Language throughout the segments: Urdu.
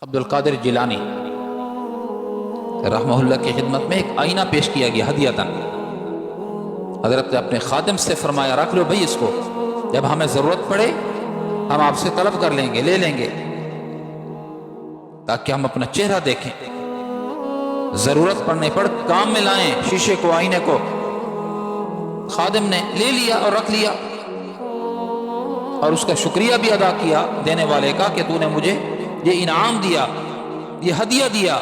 عبدالقادر جیلانی رحمہ اللہ کی خدمت میں ایک آئینہ پیش کیا گیا ہدیۃً۔ حضرت نے اپنے خادم سے فرمایا رکھ لو بھائی اس کو، جب ہمیں ضرورت پڑے ہم آپ سے طلب کر لیں گے، لے لیں گے، تاکہ ہم اپنا چہرہ دیکھیں، ضرورت پڑنے پر کام میں لائیں شیشے کو، آئینے کو۔ خادم نے لے لیا اور رکھ لیا اور اس کا شکریہ بھی ادا کیا دینے والے کا کہ تو نے مجھے یہ انعام دیا، یہ ہدیہ دیا،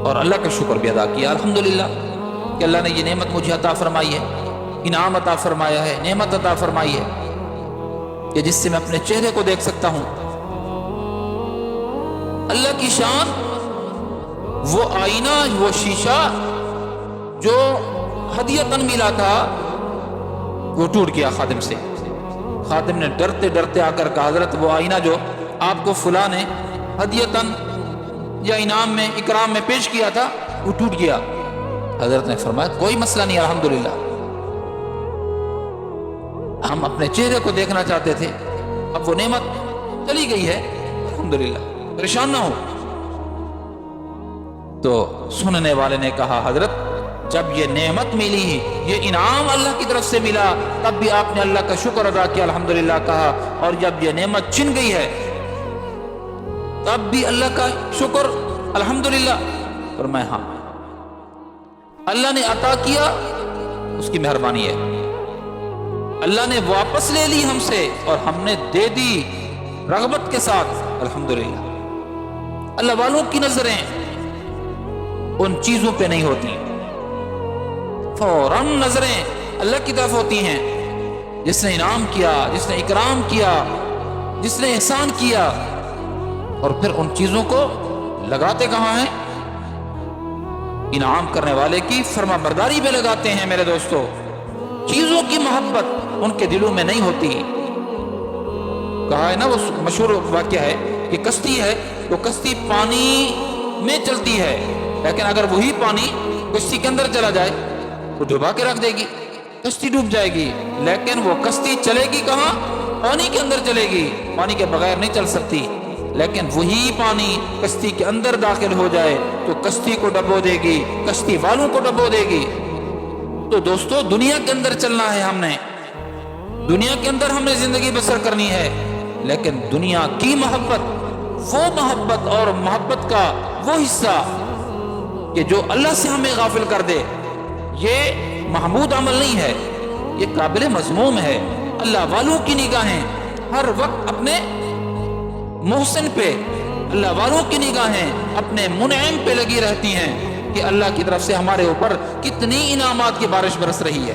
اور اللہ کا شکر بھی ادا کیا الحمدللہ کہ اللہ نے یہ نعمت مجھے عطا فرمائی ہے، انعام عطا فرمایا ہے، نعمت عطا فرمائی ہے کہ جس سے میں اپنے چہرے کو دیکھ سکتا ہوں۔ اللہ کی شان، وہ آئینہ، وہ شیشہ جو ہدیۃً ملا تھا وہ ٹوٹ گیا خادم سے۔ خادم نے ڈرتے ڈرتے آ کر کہا حضرت وہ آئینہ جو آپ کو فلاں نے ہدیۃً یا انعام میں، اکرام میں پیش کیا تھا وہ ٹوٹ گیا۔ حضرت نے فرمایا کوئی مسئلہ نہیں الحمدللہ، ہم اپنے چہرے کو دیکھنا چاہتے تھے، اب وہ نعمت چلی گئی ہے الحمدللہ، پریشان نہ ہو۔ تو سننے والے نے کہا حضرت جب یہ نعمت ملی، یہ انعام اللہ کی طرف سے ملا، تب بھی آپ نے اللہ کا شکر ادا کیا الحمدللہ کہا، اور جب یہ نعمت چھن گئی ہے تب بھی اللہ کا شکر الحمدللہ فرمایا ہاں، اللہ نے عطا کیا اس کی مہربانی ہے، اللہ نے واپس لے لی ہم سے اور ہم نے دے دی رغبت کے ساتھ الحمدللہ۔ اللہ والوں کی نظریں ان چیزوں پہ نہیں ہوتی، فوراً نظریں اللہ کی طرف ہوتی ہیں، جس نے انعام کیا، جس نے اکرام کیا، جس نے احسان کیا، اور پھر ان چیزوں کو لگاتے کہاں ہیں؟ انعام کرنے والے کی فرما برداری پہ لگاتے ہیں میرے دوستو۔ چیزوں کی محبت ان کے دلوں میں نہیں ہوتی۔ کہا ہے نا، وہ مشہور واقعہ ہے کہ کشتی ہے تو کشتی پانی میں چلتی ہے، لیکن اگر وہی پانی کشتی کے اندر چلا جائے وہ ڈبا کے رکھ دے گی، کشتی ڈوب جائے گی، لیکن وہ کشتی چلے گی کہاں؟ پانی کے اندر چلے گی، پانی کے بغیر نہیں چل سکتی۔ لیکن وہی پانی کشتی کے اندر داخل ہو جائے تو کشتی کو ڈبو دے گی، کشتی والوں کو ڈبو دے گی۔ تو دوستو دنیا کے اندر چلنا ہے، ہم نے دنیا کے اندر ہم نے زندگی بسر کرنی ہے، لیکن دنیا کی محبت، وہ محبت اور محبت کا وہ حصہ کہ جو اللہ سے ہمیں غافل کر دے، یہ محمود عمل نہیں ہے، یہ قابل مذموم ہے۔ اللہ والوں کی نگاہیں ہر وقت اپنے محسن پہ، اللہ والوں کی نگاہیں اپنے منعم پہ لگی رہتی ہیں کہ اللہ کی طرف سے ہمارے اوپر کتنی انعامات کی بارش برس رہی ہے۔